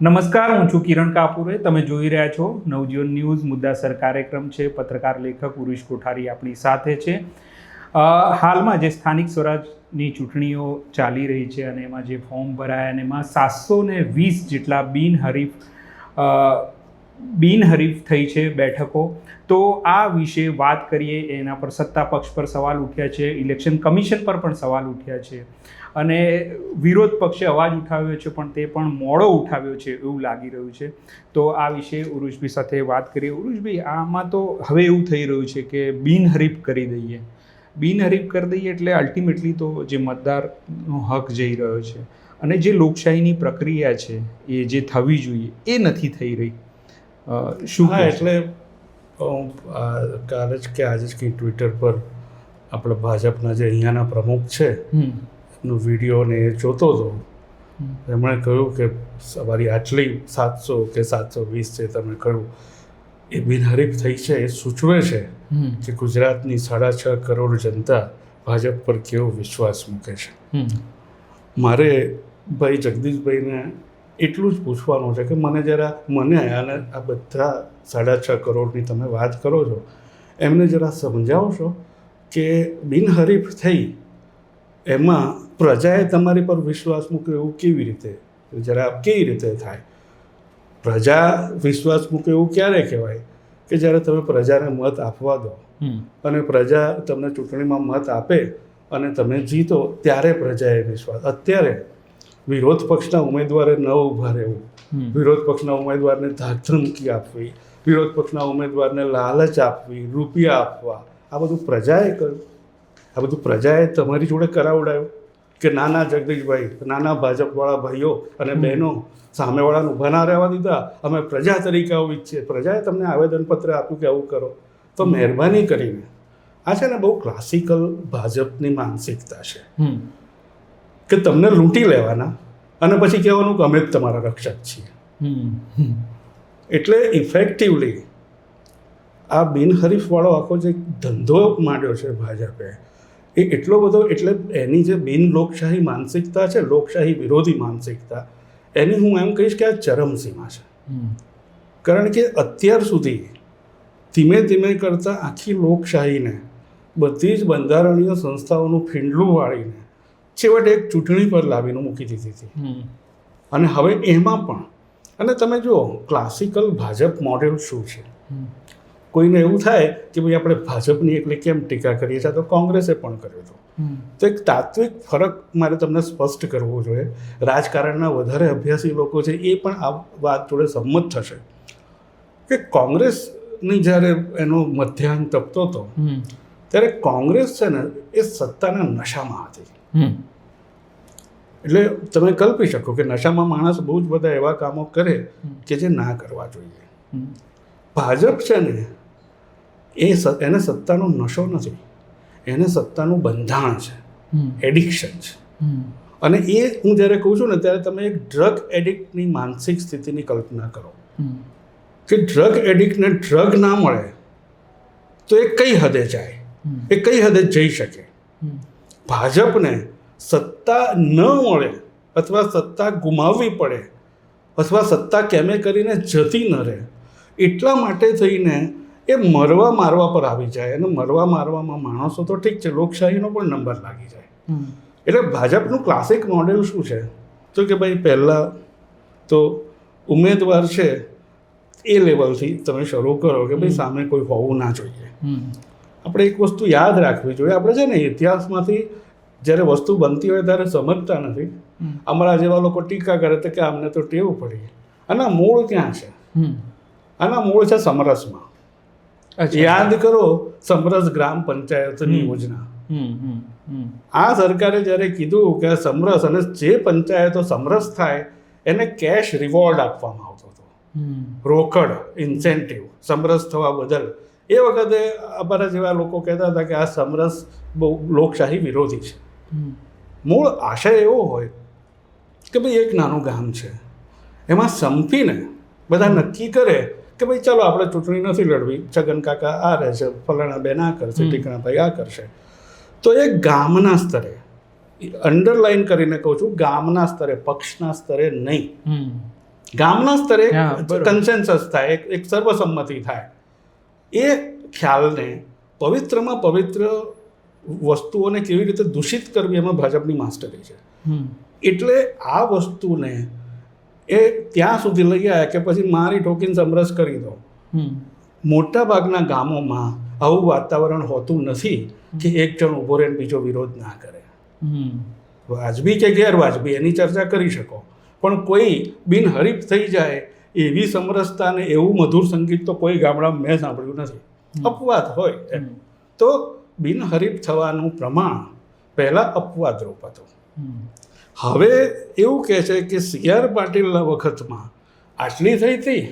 નમસ્કાર, હું છું કિરણ કાપુરે. તમે જોઈ રહ્યા છો નવજીવન ન્યૂઝ મુદ્દાસર કાર્યક્રમ છે. પત્રકાર લેખક ઉરુષ કોઠારી આપણી સાથે છે. હાલમાં જે સ્થાનિક સ્વરાજની ચૂંટણીઓ ચાલી રહી છે અને એમાં જે ફોર્મ ભરાયા અને એમાં 720 જેટલા બિનહરીફ થઈ છે બેઠકો. તો આ વિશે વાત કરીએ. એના પર સત્તા પક્ષ પર સવાલ ઉઠ્યા છે, ઇલેક્શન કમિશન પર પણ સવાલ ઉઠ્યા છે અને વિરોધ પક્ષે અવાજ ઉઠાવ્યો છે, પણ તે પણ મોડો ઉઠાવ્યો છે એવું લાગી રહ્યું છે. તો આ વિશે ઉરુષભાઈ સાથે વાત કરીએ. ઉરુષભાઈ, આમાં તો હવે એવું થઈ રહ્યું છે કે બિનહરીફ કરી દઈએ એટલે અલ્ટિમેટલી તો જે મતદારનો હક જઈ રહ્યો છે અને જે લોકશાહીની પ્રક્રિયા છે એ જે થવી જોઈએ એ નથી થઈ રહી. શું? એટલે કાલે જ કે આજે જ કંઈ ટ્વિટર પર આપણા ભાજપના જે અહીંયાના પ્રમુખ છે નો વિડીયો ને એ જોતો હતો. એમણે કહ્યું કે સવારી આટલી 700 કે 720 છે, તમે કહ્યું એ બિનહરીફ થઈ છે. એ સૂચવે છે કે ગુજરાતની 6.5 કરોડ જનતા ભાજપ પર કેવો વિશ્વાસ મૂકે છે. મારે ભાઈ જગદીશભાઈને એટલું જ પૂછવાનું છે કે મને અને આ બધા 6.5 કરોડની તમે વાત કરો છો એમને જરા સમજાવશો કે બિનહરીફ થઈ એમાં પ્રજાએ તમારી પર વિશ્વાસ મૂક્યો એવું કેવી રીતે, જરા કેવી રીતે થાય? પ્રજા વિશ્વાસ મૂકે એવું ક્યારે કહેવાય કે જ્યારે તમે પ્રજાને મત આપવા દો અને પ્રજા તમને ચૂંટણીમાં મત આપે અને તમે જીતો ત્યારે પ્રજાએ વિશ્વાસ. અત્યારે વિરોધ પક્ષના ઉમેદવારે ન ઊભા રહેવું, વિરોધ પક્ષના ઉમેદવારને ધાકધમકી આપવી, વિરોધ પક્ષના ઉમેદવારને લાલચ આપવી, રૂપિયા આપવા, આ બધું પ્રજાએ કર્યું. આ બધું પ્રજાએ તમારી જોડે કરાવડાયું કે નાના જગદીશભાઈ, નાના ભાજપવાળા ભાઈઓ અને બહેનો, સામેવાળાને ઊભા ના રહેવા દીધા, અમે પ્રજા તરીકે આવું ઈચ્છીએ. પ્રજાએ તમને આવેદનપત્ર આપ્યું કે આવું કરો. તો મહેરબાની કરીને આ છે ને બહુ ક્લાસિકલ ભાજપની માનસિકતા છે કે તમને લૂંટી લેવાના અને પછી કહેવાનું કે અમે જ તમારા રક્ષક છીએ. એટલે ઇફેક્ટિવલી આ બિનહરીફવાળો આખો જે ધંધો માંડ્યો છે ભાજપે એ એટલો બધો, એટલે એની જે બિન લોકશાહી માનસિકતા છે, લોકશાહી વિરોધી માનસિકતા, એની હું એમ કહીશ કે આ ચરમસીમા છે. કારણ કે અત્યાર સુધી ધીમે ધીમે કરતાં આખી લોકશાહીને બધી જ બંધારણીય સંસ્થાઓનું ફીંડલું વાળીને છેવટે એક ચૂંટણી પર લાવીને મૂકી દીધી હતી. અને હવે એમાં પણ, અને તમે જુઓ ક્લાસિકલ ભાજપ મોડેલ શું છે. કોઈને એવું થાય કે ભાઈ આપણે ભાજપની એકલી કેમ ટીકા કરીએ છીએ, તો કોંગ્રેસે પણ કર્યો હતો. તો એક તાત્વિક ફરક મારે તમને સ્પષ્ટ કરવો જોઈએ. રાજકારણના વધારે અભ્યાસી લોકો છે એ પણ આ વાત જોડે સંમત થશે કે કોંગ્રેસની જ્યારે એનો મધ્યાહન તપતો હતો ત્યારે કોંગ્રેસ છે ને એ સત્તાના નશામાં હતી. એટલે તમે કલ્પી શકો કે નશામાં માણસ બહુ જ બધા એવા કામો કરે કે જે ના કરવા જોઈએ. ભાજપ છે ને એને સત્તાનો નશો નથી, એને સત્તાનું બંધાણ છે, એડિક્શન છે. અને એ હું જ્યારે કહું છું ને ત્યારે તમે એક ડ્રગ એડિક્ટની માનસિક સ્થિતિની કલ્પના કરો કે ડ્રગ એડિક્ટને ડ્રગ ના મળે તો એ કઈ હદે જાય, એ કઈ હદે જઈ શકે. ભાજપને સત્તા ન મળે અથવા સત્તા ગુમાવવી પડે અથવા સત્તા કેમે કરીને જતી ન રહે એટલા માટે થઈને એ મરવા મારવા પર આવી જાય. અને મરવા મારવામાં માણસો તો ઠીક છે, લોકશાહીનો પણ નંબર લાગી જાય. એટલે ભાજપનું ક્લાસિક મોડેલ શું છે તો કે ભાઈ પહેલાં તો ઉમેદવાર છે એ લેવલથી તમે શરૂ કરો કે ભાઈ સામે કોઈ હોવું ના જોઈએ. આપણે એક વસ્તુ યાદ રાખવી જોઈએ, આપણે છે ને ઇતિહાસમાંથી જ્યારે વસ્તુ બનતી હોય ત્યારે સમજતા નથી. અમારા જેવા લોકો ટીકા કરે તો કે અમને તો ટેવ પડી. આના મૂળ ક્યાં છે? આના મૂળ છે સમરસમાં. યાદ કરો સમરસ ગ્રામ પંચાયતની યોજના. આ સરકારે જ્યારે કીધું કે સમરસ અને જે પંચાયતો સમરસ થાય એને કેશ રિવોર્ડ આપવામાં આવતો હતો, રોકડ ઇન્સેન્ટિવ સમરસ થવા બદલ. એ વખતે અમારા જેવા લોકો કહેતા હતા કે આ સમરસ બહુ લોકશાહી વિરોધી છે. મૂળ આશય એવો હોય કે ભાઈ એક નાનું ગામ છે, એમાં સંપીને બધા નક્કી કરે કે ભાઈ ચાલો આપણે ચૂંટણી નથી લડવી, છગન કાકા આ રહેશે, ફલાણા બેન આ કરશે, ટીકણાભાઈ આ કરશે. તો એ ગામના સ્તરે, અંડરલાઈન કરીને કહું છું, ગામના સ્તરે, પક્ષના સ્તરે નહીં, ગામના સ્તરે હા, બરોબર. કન્સેન્સસ થાય, એક સર્વસંમતિ થાય. એ ખ્યાલને પવિત્રમાં પવિત્ર વસ્તુઓને કેવી રીતે દૂષિત કરવી એમાં ભાજપની માસ્ટરી છે. એટલે આ વસ્તુને એ ત્યાં સુધી લઈ આવ્યા કે પછી મારી ઠોકીને સમરસ કરી દો. મોટા ભાગના ગામોમાં આવું વાતાવરણ હોતું નથી કે એક જણ ઊભો રહે બીજો વિરોધ ના કરે. વાજબી કે ગેરવાજબી એની ચર્ચા કરી શકો, પણ કોઈ બિનહરીફ થઈ જાય એવી સમરસતા ને એવું મધુર સંગીત તો કોઈ ગામડામાં મેં સાંભળ્યું નથી. અપવાદ હોય એમ. તો બિનહરીફ થવાનું પ્રમાણ પહેલાં અપવાદરૂપ હતું. હવે એવું કહે છે કે સી.આર. પાટીલના વખતમાં આટલી થઈ હતી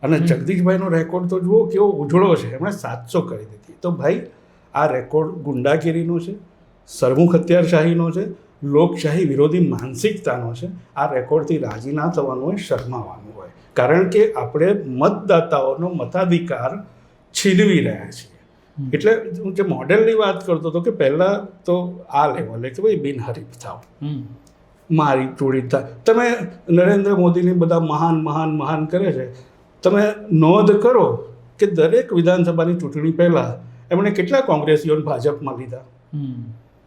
અને જગદીશભાઈનો રેકોર્ડ તો જુઓ કેવો ઉજળો છે, એમણે 700 કરી દીધી. તો ભાઈ આ રેકોર્ડ ગુંડાગીરીનો છે, સરમુખ હત્યારશાહીનો છે, લોકશાહી વિરોધી માનસિકતાનો છે. આ રેકોર્ડથી રાજી ના થવાનું હોય, શરમાવાનું હોય, કારણ કે આપણે મતદાતાઓનો મતાધિકાર છીનવી રહ્યા છીએ. એટલે હું જે મોડેલની વાત કરતો હતો કે પહેલાં તો આ લેવલે કે ભાઈ બિનહરીફ થાવ, મારી ચોરી થાય. તમે નરેન્દ્ર મોદીની બધા મહાન મહાન મહાન કરે છે, તમે નોંધ કરો કે દરેક વિધાનસભાની ચૂંટણી પહેલાં એમણે કેટલા કોંગ્રેસીઓને ભાજપમાં લીધા.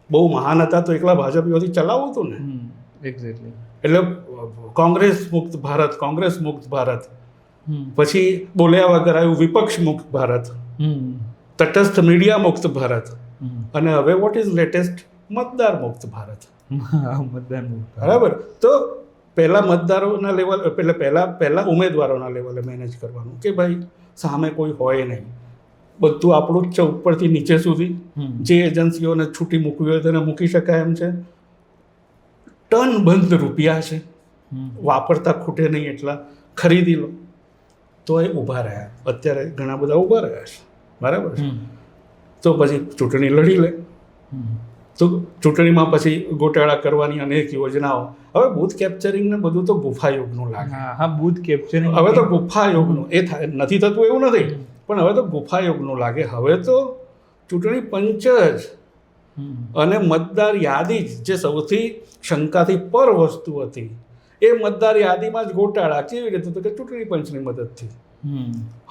બહુ મહાન હતા તો એકલા ભાજપીઓથી ચલાવવું હતું ને. એક્ઝેક્ટલી. એટલે કોંગ્રેસ મુક્ત ભારત, કોંગ્રેસ મુક્ત ભારત, પછી બોલ્યા વગર આવ્યું વિપક્ષ મુક્ત ભારત, તટસ્થ મીડિયા મુક્ત ભારત, અને હવે વોટ ઇઝ લેટેસ્ટ મતદાર મુક્ત ભારત. બરાબર. તો પહેલાં મતદારોના લેવલ એટલે પહેલાં ઉમેદવારોના લેવલે મેનેજ કરવાનું કે ભાઈ સામે કોઈ હોય નહીં, બધું આપણું જ છે ઉપરથી નીચે સુધી. જે એજન્સીઓને છૂટી મૂકવી હોય તેને મૂકી શકાય એમ છે. ટન બંધ રૂપિયા છે, વાપરતા ખૂટે નહીં એટલા, ખરીદી લો. તો એ ઊભા રહ્યા. અત્યારે ઘણા બધા ઊભા રહ્યા છે. બરાબર છે. તો પછી ચૂંટણી લડી લે. તો ચૂંટણીમાં પછી ગોટાળા કરવાની અનેક યોજનાઓ. હવે બૂથ કેપ્ચરિંગ ને બધું તો ગુફાયુગનું લાગે. હા, બૂથ કેપ્ચરિંગ હવે તો ગુફાયુગનું એ થાય, નથી થતું એવું નથી, પણ હવે તો ગુફાયુગનું લાગે. હવે તો ચૂંટણી પંચ જ અને મતદાર યાદી જ, જે સૌથી શંકાથી પર વસ્તુ હતી, એ મતદાર યાદીમાં જ ગોટાળા. કેવી રીતે? તો કે ચૂંટણી પંચની મદદથી.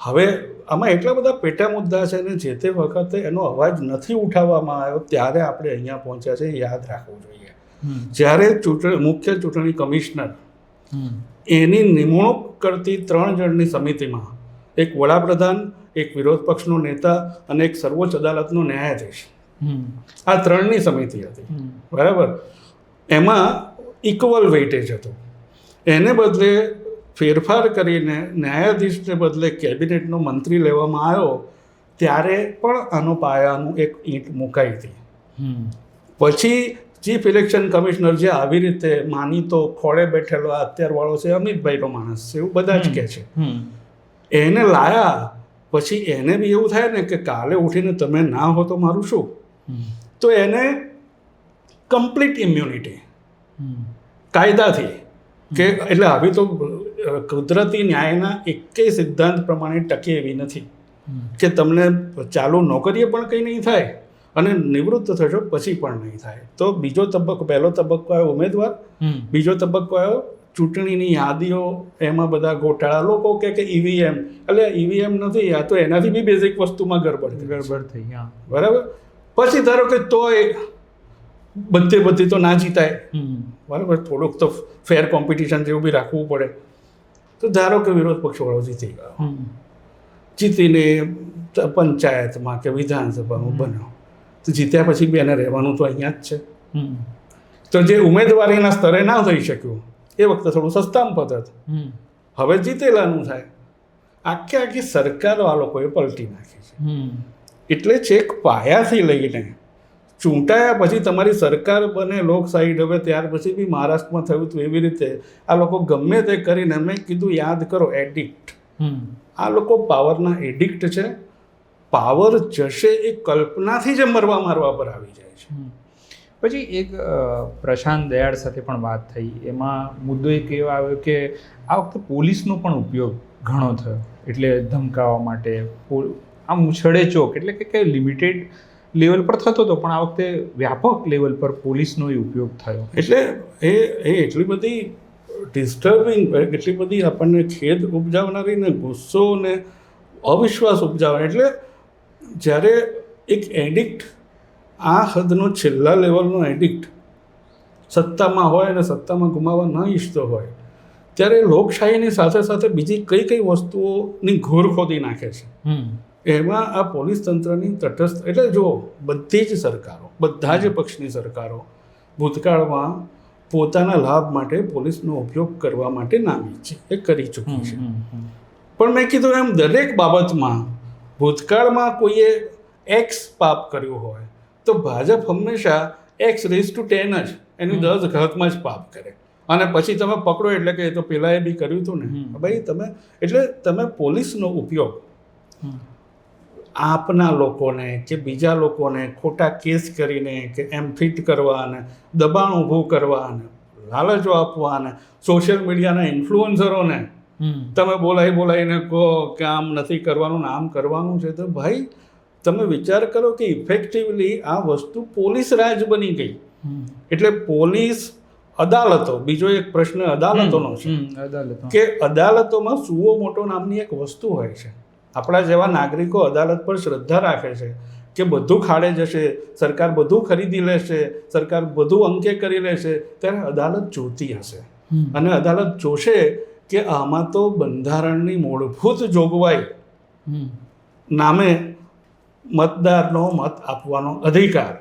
હવે આમાં એટલા બધા પેટા મુદ્દા છે ને જે તે વખતે એનો અવાજ નથી ઉઠાવવામાં આવ્યો ત્યારે આપણે અહીંયા પહોંચ્યા છે. યાદ રાખવું જોઈએ. જ્યારે મુખ્ય ચૂંટણી કમિશનર એની નિમણૂક કરતી 3 જણની સમિતિમાં એક વડાપ્રધાન, એક વિરોધ પક્ષનો નેતા અને એક સર્વોચ્ચ અદાલતનો ન્યાયાધીશ, આ 3ની સમિતિ હતી. બરાબર. એમાં ઇક્વલ વેઇટેજ હતું. એને બદલે ફેરફાર કરીને ન્યાયાધીશને બદલે કેબિનેટનો મંત્રી લેવામાં આવ્યો ત્યારે પણ આનો પાયાનું એક ઈંટ મુકાઈ હતી. પછી ચીફ ઇલેક્શન કમિશનર જે આવી રીતે માની તો ખોળે બેઠેલો અત્યારવાળો છે, અમિતભાઈનો માણસ છે, એવું બધા જ કહે છે, એને લાયા. પછી એને બી એવું થાય ને કે કાલે ઉઠીને તમે ના હો તો મારું શું? તો એને કમ્પ્લીટ ઇમ્યુનિટી કાયદાથી કે એટલે આવી તો કુદરતી ન્યાયના એકેય સિદ્ધાંત પ્રમાણે ટકે એવી નથી કે તમને ચાલુ નોકરીએ પણ કંઈ નહીં થાય અને નિવૃત્ત થશો પછી પણ નહીં થાય. તો બીજો તબક્કો, પહેલો તબક્કો આવ્યો ઉમેદવાર, બીજો તબક્કો આવ્યો ચૂંટણીની યાદીઓ, એમાં બધા ગોટાળા. લોકો કે ઈવીએમ, એટલે ઈવીએમ નથી, આ તો એનાથી બી બેઝિક વસ્તુમાં ગડબડ થઈ. બરાબર. પછી ધારો કે તોય બધી તો ના જીતાય. બરાબર. થોડુંક તો ફેર કોમ્પિટિશન જેવું બી રાખવું પડે. તો ધારો કે વિરોધ પક્ષવાળો જીતી ગયો, જીતીને પંચાયતમાં કે વિધાનસભામાં બન્યો, તો જીત્યા પછી બી એને રહેવાનું તો અહીંયા જ છે. તો જે ઉમેદવારીના સ્તરે ના થઈ શક્યું એ વખતે થોડું સસ્તામ પદ્ધત, હવે જીતેલાનું થાય. આખી સરકારો આ લોકોએ પલટી નાખી છે. એટલે છેક પાયાથી લઈને ચૂંટાયા પછી તમારી સરકાર બને લોકશાહી હવે, ત્યાર પછી બી મહારાષ્ટ્રમાં થયું હતું એવી રીતે આ લોકો ગમે તે કરીને, મેં કીધું યાદ કરો, એડિક્ટ. આ લોકો પાવરના એડિક્ટ છે. પાવર જશે એ કલ્પનાથી જ મરવા મારવા પર આવી જાય છે. પછી એક પ્રશાંત દયાળ સાથે પણ વાત થઈ. એમાં મુદ્દો એક એવો આવ્યો કે આ વખતે પોલીસનો પણ ઉપયોગ ઘણો થયો, એટલે ધમકાવવા માટે આમ છડેચોક, એટલે કે લિમિટેડ લેવલ પર થતો હતો, પણ આ વખતે વ્યાપક લેવલ પર પોલીસનો ઉપયોગ થયો. એટલે એ એટલી બધી ડિસ્ટર્બિંગ, કેટલી બધી આપણને ખેદ ઉપજાવનારી ને ગુસ્સો ને અવિશ્વાસ ઉપજાવનાર. એટલે જ્યારે એક એડિક્ટ, આ હદનો છેલ્લા લેવલનો એડિક્ટ સત્તામાં હોય અને સત્તામાં ગુમાવવા ન ઈચ્છતો હોય, ત્યારે લોકશાહીની સાથે સાથે બીજી કઈ કઈ વસ્તુઓની ઘોર ખોદી નાખે છે. એમાં આ પોલીસ તંત્રની તટસ્થ, એટલે જો બધી જ સરકારો, બધા જ પક્ષની સરકારો ભૂતકાળમાં પોતાના લાભ માટે પોલીસનો ઉપયોગ કરવા માટે નામી છે, એ કરી ચૂકી છે. પણ મેં કીધું એમ દરેક બાબતમાં ભૂતકાળમાં કોઈએ એક્સ પાપ કર્યું હોય તો ભાજપ હંમેશા X⁻10 જ એની 10 ઘાતમાં જ પાપ કરે, અને પછી તમે પકડો એટલે કે એ તો પેલાએ બી કર્યું હતું ને ભાઈ. તમે પોલીસનો ઉપયોગ આપના લોકોને કે બીજા લોકોને ખોટા કેસ કરીને કે એમ ફિટ કરવા અને દબાણ ઊભું કરવા અને લાલચો આપવા અને સોશિયલ મીડિયાના ઇન્ફ્લુઅન્સરોને તમે બોલાવીને કહો કે આમ નથી કરવાનું ને આમ કરવાનું છે, તો ભાઈ તમે વિચાર કરો કે ઇફેક્ટિવલી આ વસ્તુ પોલીસ રાજ બની ગઈ. એટલે પોલીસ અદાલતો, બીજો એક પ્રશ્ન અદાલતોનો છે કે અદાલતોમાં સુઓ મોટો નામની એક વસ્તુ હોય છે. આપણા જેવા નાગરિકો અદાલત પર શ્રદ્ધા રાખે છે કે બધું ખાડે જશે, સરકાર બધું ખરીદી લેશે, સરકાર બધું અંકે કરી લેશે, ત્યારે અદાલત જોતી હશે અને અદાલત જોશે કે આમાં તો બંધારણની મૂળભૂત જોગવાઈ નામે મતદારનો મત આપવાનો અધિકાર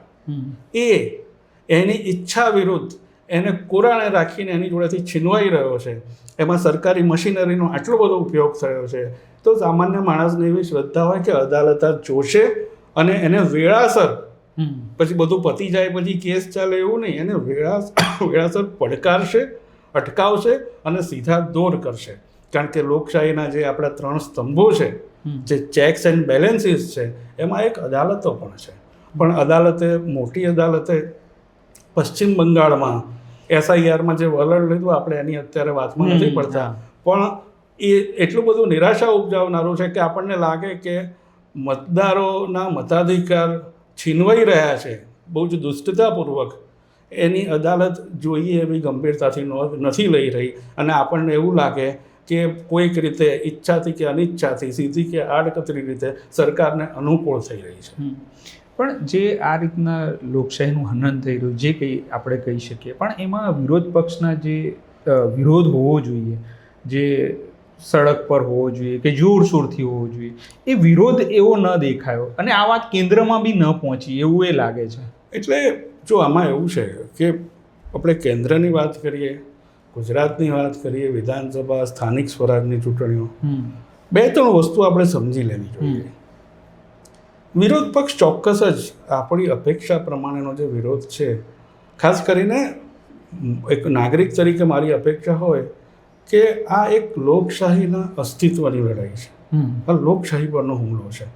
એની ઈચ્છા વિરુદ્ધ એને કોરાણે રાખીને એની જોડેથી છીનવાઈ રહ્યો છે. એમાં સરકારી મશીનરીનો આટલો બધો ઉપયોગ થયો છે, તો સામાન્ય માણસને એવી શ્રદ્ધા હોય કે અદાલત જોશે અને એને વેળાસર, પછી બધું પતી જાય પછી કેસ ચાલે એવું નહીં, એને વેળાસર પડકારશે, અટકાવશે અને સીધા દોર કરશે. કારણ કે લોકશાહીના જે આપણા 3 સ્તંભો છે, જે ચેક્સ એન્ડ બેલેન્સીસ છે, એમાં એક અદાલતો પણ છે. પણ અદાલતે, મોટી અદાલતે પશ્ચિમ બંગાળમાં SIRમાં જે વલણ લીધું, આપણે એની અત્યારે વાતમાં નથી પડતા, પણ એ એટલું બધું નિરાશા ઉપજાવનારું છે કે આપણને લાગે કે મતદારોના મતાધિકાર છીનવાઈ રહ્યા છે બહુ જ દુષ્ટતાપૂર્વક. એની અદાલત જોઈએ એવી ગંભીરતાથી નથી લઈ રહી, અને આપણને એવું લાગે કે કોઈક રીતે ઈચ્છાથી કે અનિચ્છાથી, સીધી કે આડકતરી રીતે સરકારને અનુકૂળ થઈ રહી છે. પણ જે આ રીતના લોકશાહીનું હનન થઈ રહ્યું, જે કંઈ આપણે કહી શકીએ, પણ એમાં વિરોધ પક્ષના જે વિરોધ હોવો જોઈએ, જે સડક પર હોવો જોઈએ કે જોરશોરથી હોવો જોઈએ, એ વિરોધ એવો ન દેખાયો અને આ વાત કેન્દ્રમાં બી ન પહોંચી એવું એ લાગે છે. એટલે જો આમાં એવું છે કે આપણે કેન્દ્રની વાત કરીએ, ગુજરાતની વાત કરીએ, વિધાનસભા, સ્થાનિક સ્વરાજની ચૂંટણીઓ, 2-3 વસ્તુ આપણે સમજી લેવી જોઈએ. વિરોધ પક્ષ ચોક્કસ જ આપણી અપેક્ષા પ્રમાણેનો જે વિરોધ છે, ખાસ કરીને એક નાગરિક તરીકે મારી અપેક્ષા હોય કે આ એક લોકશાહીના અસ્તિત્વની લડાઈ છે, આ લોકશાહી પરનો હુમલો છે.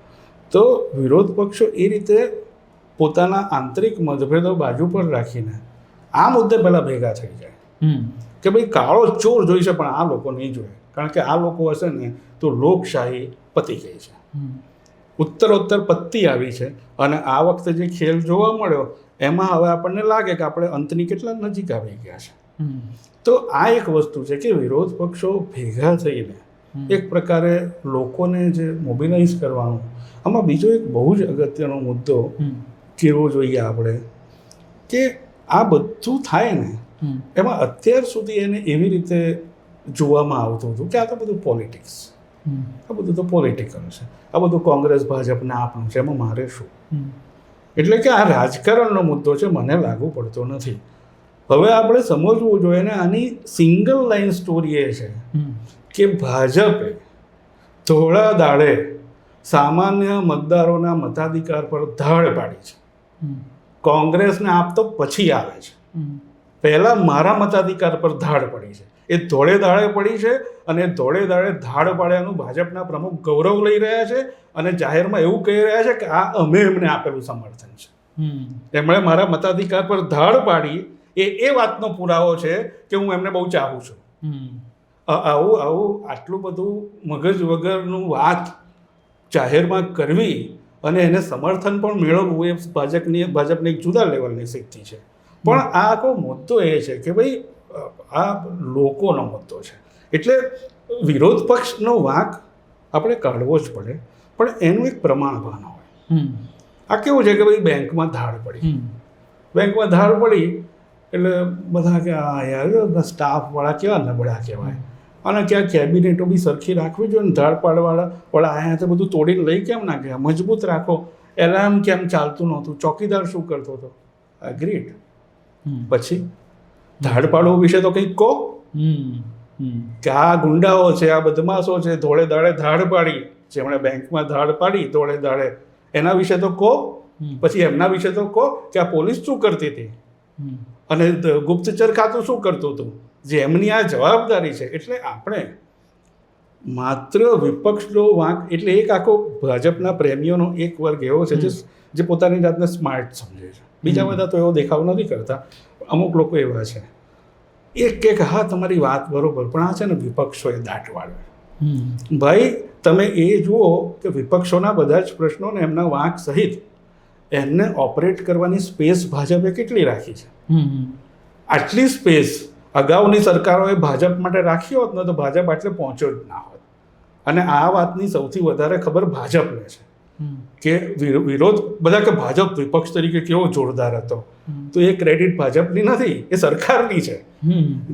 તો વિરોધ પક્ષો એ રીતે પોતાના આંતરિક મતભેદો બાજુ પર રાખીને આ મુદ્દે પહેલાં ભેગા થઈ જાય કે ભાઈ કાળો ચોર જોઈશે પણ આ લોકો નહીં જોઈએ, કારણ કે આ લોકો હશે ને તો લોકશાહી પતી ગઈ છે, ઉત્તરોત્તર પત્તી આવી છે. અને આ વખતે જે ખેલ જોવા મળ્યો એમાં હવે આપણને લાગે કે આપણે અંતની કેટલા નજીક આવી ગયા છે. તો આ એક વસ્તુ છે કે વિરોધ પક્ષો ભેગા થઈને એક પ્રકારે લોકોને જે મોબિલાઇઝ કરવાનું. આમાં બીજો એક બહુ જ અગત્યનો મુદ્દો કેવો જોઈએ આપણે કે આ બધું થાય ને એમાં અત્યાર સુધી એને એવી રીતે જોવામાં આવતું હતું કે આ તો બધું પોલિટિક્સ, આ બધું તો પોલિટિકલ છે, આ બધું કોંગ્રેસ ભાજપને આપણું છે, એમાં મારે શું. એટલે કે આ રાજકારણનો મુદ્દો છે, મને લાગુ પડતો નથી. હવે આપણે સમજવું જોઈએ ને આની સિંગલ લાઈન સ્ટોરી એ છે કે ભાજપે ધોળા દાડે સામાન્ય મતદારોના મતાધિકાર પર ધાડ પાડી છે. કોંગ્રેસને આપતો પછી આવે છે, પહેલાં મારા મતાધિકાર પર ધાડ પડી છે. એ ધોળે દાડે પડી છે અને ધોળે દાડે ધાડ પાડ્યાનું ભાજપના પ્રમુખ ગૌરવ લઈ રહ્યા છે અને જાહેરમાં એવું કહી રહ્યા છે કે આ અમે એમને આપેલું સમર્થન છે. એમણે મારા મતાધિકાર પર ધાડ પાડી એ વાતનો પુરાવો છે કે હું એમને બહુ ચાહું છું. આવું આટલું બધું મગજ વગરનું વાત જાહેરમાં કરવી અને એને સમર્થન પણ મેળવવું એ ભાજપની એક જુદા લેવલની સિદ્ધિ છે. પણ આ આખો મુદ્દો એ છે કે ભાઈ આ લોકોનો મુદ્દો છે. એટલે વિરોધ પક્ષનો વાંક આપણે કાઢવો જ પડે, પણ એનું એક પ્રમાણભાન હોય. આ કેવું છે કે ભાઈ બેંકમાં ધાડ પડી, બેંકમાં ધાડ પડી એટલે બધા કે આ યાર સ્ટાફવાળા કેવા નબળા કહેવાય, અને ત્યાં કેબિનેટો બી સરખી રાખવી જોઈએ ને, ધાડ પાડવાળા અહીંયા તો બધું તોડીને લઈ કેમ ના ગયા, મજબૂત રાખો. એલાર્મ કેમ ચાલતું નહોતું, ચોકીદાર શું કરતો હતો? અગ્રીડ. પછી ધાડ પાડવો વિશે તો કંઈક કહો કે આ ગુંડાઓ છે, આ બદમાશો છે, ધોળે દાડે ધાડ પાડી, જેમણે બેંકમાં ધાડ પાડી ધોળે દાડે, એના વિશે તો કહો. પછી એમના વિશે તો કહો કે આ પોલીસ શું કરતી હતી અને ગુપ્તચર ખાતું શું કરતું હતું, જે એમની આ જવાબદારી છે. એટલે આપણે માત્ર વિપક્ષનો વાંક, એટલે એક આખો ભાજપના પ્રેમીઓનો એક વર્ગ એવો છે જે પોતાની જાતને સ્માર્ટ સમજે છે. બીજા બધા તો એવો દેખાવ નથી કરતા, અમુક લોકો એવા છે. એક કે હા તમારી વાત બરોબર, પણ આ છે ને વિપક્ષોએ દાટ વાળવે. ભાઈ તમે એ જુઓ કે વિપક્ષોના બધા જ પ્રશ્નોને એમના વાંક સહિત એમને ઓપરેટ કરવાની સ્પેસ ભાજપે કેટલી રાખી છે. આટલી સ્પેસ અગાઉની સરકારોએ ભાજપ માટે રાખી હોત ને તો ભાજપ આટલે પહોંચ્યો જ ના હોત. અને આ વાતની સૌથી વધારે ખબર ભાજપને છે કે વિરોધ, બધા કે ભાજપ વિપક્ષ તરીકે કેવો જોરદાર હતો, તો એ ક્રેડિટ ભાજપની નથી, એ સરકારની છે,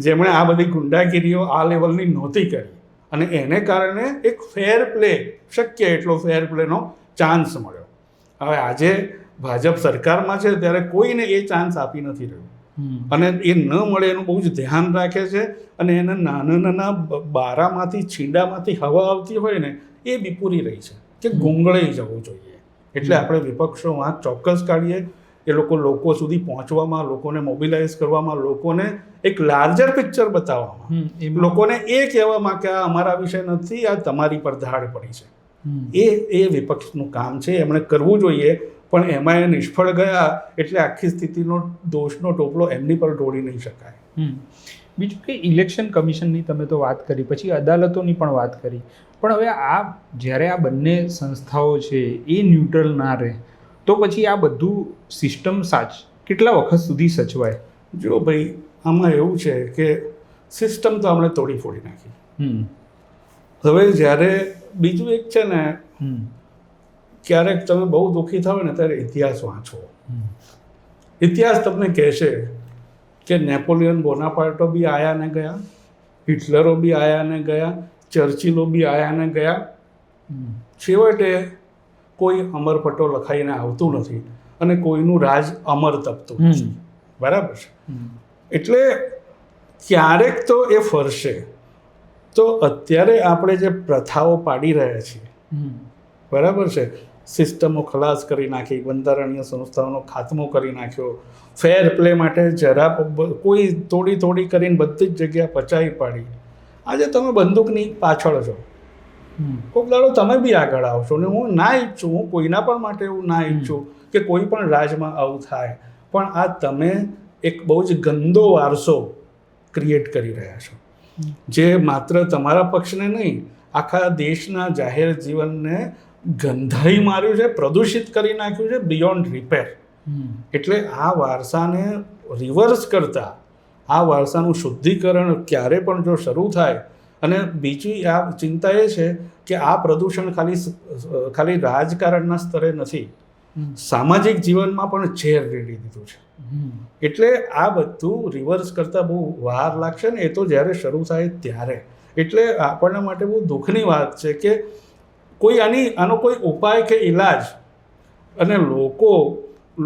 જેમણે આ બધી ગુંડાગીરીઓ આ લેવલની નહોતી કરી. અને એને કારણે એક ફેર પ્લે, શક્ય એટલો ફેર પ્લેનો ચાન્સ મળ્યો. હવે આજે ભાજપ સરકારમાં છે ત્યારે કોઈને એ ચાન્સ આપી નથી રહ્યું, અને એ ન મળે એનું બહુ જ ધ્યાન રાખે છે. અને એને નાના નાના બારામાંથી, છીંડામાંથી હવા આવતી હોય ને એ બી પૂરી રહી છે કે ગુંગળાઈ જવું જોઈએ. એટલે આપણે વિપક્ષો વાંક ચોક્કસ કાઢીએ. એ લોકો સુધી પહોંચવામાં, લોકોને મોબિલાઇઝ કરવામાં, લોકોને એક લાર્જર પિક્ચર બતાવવામાં, લોકોને એ કહેવામાં કે આ અમારા વિશે નથી, આ તમારી પર ધાડ પડી છે. એ વિપક્ષનું કામ છે, એમણે કરવું જોઈએ. પણ એમાં એ નિષ્ફળ ગયા એટલે આખી સ્થિતિનો દોષનો ટોપલો એમની પર ઢોળી નહીં શકાય. બીજું કે ઇલેક્શન કમિશનની તમે તો વાત કરી, પછી અદાલતોની પણ વાત કરી, પણ હવે જ્યારે આ બંને સંસ્થાઓ છે એ ન્યુટ્રલ ના રહે તો પછી આ બધું સિસ્ટમ કેટલા વખત સુધી સચવાય? જો ભાઈ આમાં એવું છે કે સિસ્ટમ તો આપણે તોડી ફોડી નાખી. હવે જ્યારે બીજું એક છે ને, ક્યારેક તમે બહુ દુઃખી થાવ ને ત્યારે ઇતિહાસ વાંચો. ઇતિહાસ તમને કહેશે કે નેપોલિયન બોનાપાર્ટો બી આયા ને ગયા, હિટલરો બી આયા ને ગયા, ચર્ચિલો બી આયા ને ગયા. છેવટે કોઈ અમરપટ્ટો લખાઈને આવતું નથી અને કોઈનું રાજ અમર તપતું નથી. બરાબર છે? એટલે ક્યારેક તો એ ફરશે. તો અત્યારે આપણે જે પ્રથાઓ પાડી રહ્યા છીએ, બરાબર છે, સિસ્ટમો ખલાસ કરી નાખી, બંધારણીય સંસ્થાઓનો ખાત્મો કરી નાખ્યો, ફેર પ્લે માટે જરા કોઈ તોડી કરીને બધી જ જગ્યા પચાવી પાડી. આજે તમે બંદૂકની પાછળ છો, કોઈક દાડો તમે બી આગળ આવશો. ને હું ના ઈચ્છું, હું કોઈના પણ માટે એવું ના ઈચ્છું કે કોઈ પણ રાજમાં આવું થાય, પણ આ તમે એક બહુ જ ગંદો વારસો ક્રિએટ કરી રહ્યા છો, જે માત્ર તમારા પક્ષને નહીં, આખા દેશના જાહેર જીવનને ગંધાઈ માર્યું છે, પ્રદૂષિત કરી નાખ્યું છે બિયોન્ડ રિપેર. એટલે આ વારસાને રિવર્સ કરતા, આ વારસાનું શુદ્ધિકરણ ક્યારે પણ જો શરૂ થાય. અને બીજી આ ચિંતા એ છે કે આ પ્રદૂષણ ખાલી રાજકારણના સ્તરે નથી, સામાજિક જીવનમાં પણ ઝેર રેડી દીધું છે. એટલે આ બધું રિવર્સ કરતાં બહુ વાર લાગશે ને, એ તો જ્યારે શરૂ થાય ત્યારે. એટલે આપણને માટે બહુ દુઃખની વાત છે કે કોઈ આનો કોઈ ઉપાય કે ઇલાજ, અને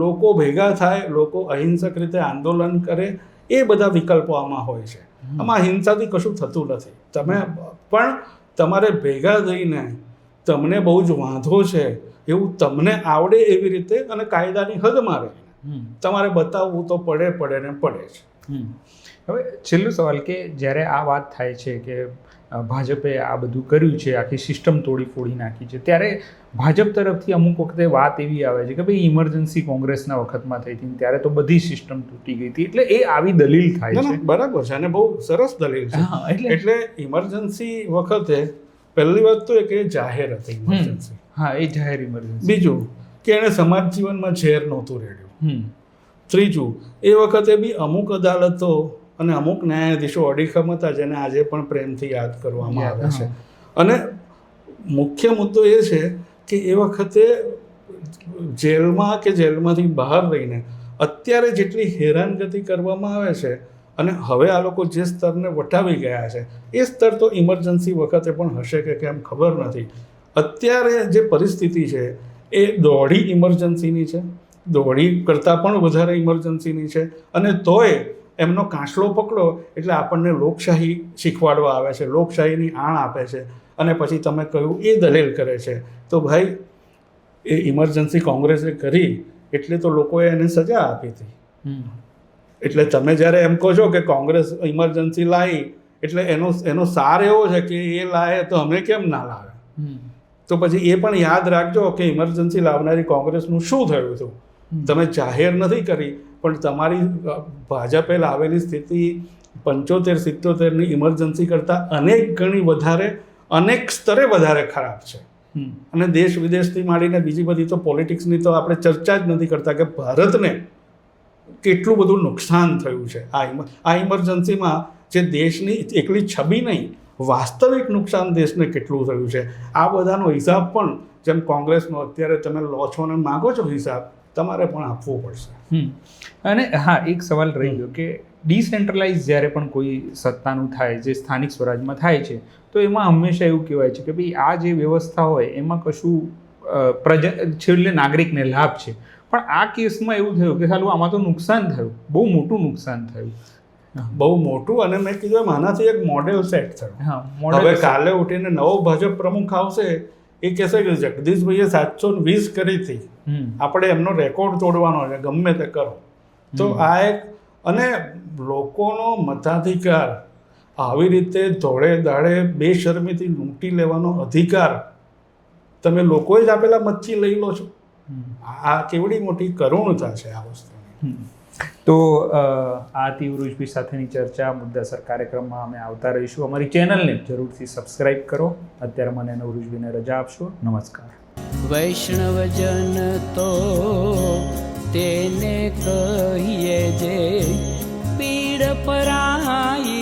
લોકો ભેગા થાય, લોકો અહિંસક રીતે આંદોલન કરે, એ બધા વિકલ્પો આમાં હોય છે. આમાં હિંસાથી કશું થતું નથી. તમે પણ તમારે ભેગા થઈને તમને બહુ જ વાંધો છે એવું તમને આવડે એવી રીતે અને કાયદાની હદમાં રહીને તમારે બતાવવું તો પડે જ. હવે છેલ્લો સવાલ કે જ્યારે આ વાત થાય છે કે ભાજપે આ બધું કર્યું છે, આખી સિસ્ટમ તોડી ફોડી નાખી છે, ત્યારે ભાજપ તરફથી અમુક વખતે વાત એવી આવે છે કે ભાઈ ઇમરજન્સી કોંગ્રેસના વખતમાં થઈ હતી ત્યારે તો બધી સિસ્ટમ તૂટી ગઈ હતી. એટલે એ આવી દલીલ થાય છે. બરાબર છે, અને બહુ સરસ દલીલ છે. એટલે ઇમરજન્સી વખતે પહેલી વાત તો એ જાહેર હતી ઇમરજન્સી. હા, એ જાહેર ઇમરજન્સી. બીજું કે એણે સમાજ જીવનમાં ઝેર નહોતું રેડ્યું. ત્રીજું, એ વખતે બી અમુક અદાલતો અને અમુક ન્યાયાધીશો અડીખમ હતા જેને આજે પણ પ્રેમથી યાદ કરવામાં આવે છે. અને મુખ્ય મુદ્દો એ છે કે એ વખતે જેલમાં કે જેલમાંથી બહાર રહીને અત્યારે જેટલી હેરાનગતિ કરવામાં આવે છે અને હવે આ લોકો જે સ્તરને વટાવી ગયા છે એ સ્તર તો ઇમરજન્સી વખતે પણ હશે કે કેમ ખબર નથી. અત્યારે જે પરિસ્થિતિ છે એ દોઢી ઇમરજન્સીની છે, દોઢી કરતાં પણ વધારે ઇમરજન્સીની છે. અને તોય એમનો કાંસલો પકડો એટલે આપણને લોકશાહી શીખવાડવા આવે છે, લોકશાહીની આણ આપે છે અને પછી તમે કહ્યું એ દલીલ કરે છે. તો ભાઈ એ ઇમરજન્સી કોંગ્રેસે કરી એટલે તો લોકોએ એને સજા આપી હતી. એટલે તમે જ્યારે એમ કહો છો કે કોંગ્રેસ ઇમરજન્સી લાવી એટલે એનો સાર એવો છે કે એ લાવે તો અમે કેમ ના લાવે. તો પછી એ પણ યાદ રાખજો કે ઇમરજન્સી લાવનારી કોંગ્રેસનું શું થયું હતું. તમે જાહેર નથી કરી પણ તમારી ભાજપે લાવેલી સ્થિતિ 75-77ની ઇમરજન્સી કરતાં અનેક ગણી વધારે, અનેક સ્તરે વધારે ખરાબ છે. અને દેશ વિદેશથી માંડીને બીજી બધી તો પોલિટિક્સની તો આપણે ચર્ચા જ નથી કરતા કે ભારતને કેટલું બધું નુકસાન થયું છે આ ઇમરજન્સીમાં. જે દેશની એકલી છબી નહીં, વાસ્તવિક નુકસાન દેશને કેટલું થયું છે આ બધાનો હિસાબ પણ જેમ કોંગ્રેસનો અત્યારે તમે લો છો અને માગો છો હિસાબ, તમારે પણ આપવો પડશે. અને હા, એક સવાલ રહી ગયો કે ડિસેન્ટ્રલાઇઝ જ્યારે પણ કોઈ સત્તાનું થાય, જે સ્થાનિક સ્વરાજમાં થાય છે, તો એમાં હંમેશા એવું કહેવાય છે કે ભાઈ આ જે વ્યવસ્થા હોય એમાં કશું છેલ્લે નાગરિકને લાભ છે. પણ આ કેસમાં એવું થયું કે સાલું આમાં તો નુકસાન થયું, બહુ મોટું નુકસાન થયું, બહુ મોટું. અને મેં કીધું આનાથી એક મોડેલ સેટ થયું. હવે કાલે ઉઠીને નવો ભાજપ પ્રમુખ આવશે, એ કહેશે કે જગદીશભાઈએ 720 કરી હતી, આપણે એમનો રેકોર્ડ તોડવાનો છે, ગમે તે કરો. તો આ એક, અને લોકોનો મતાધિકાર આવી રીતે ધોળે દાડે બેશરમીથી લૂંટી લેવાનો અધિકાર તમે લોકોએ જ આપેલા મચ્છી લઈ લો છો. આ કેવડી મોટી કરુણતા છે આ વસ્તુની. તો આ તીવ્રુજભી સાથેની ચર્ચા મુદ્દાસર કાર્યક્રમમાં અમે આવતા રહીશું. અમારી ચેનલને જરૂરથી સબસ્ક્રાઇબ કરો. અત્યારે મને નવરુજભીને રજા આપશો. નમસ્કાર. વૈષ્ણવજન તો તેને કહીએ જે પીડ પરાઈ.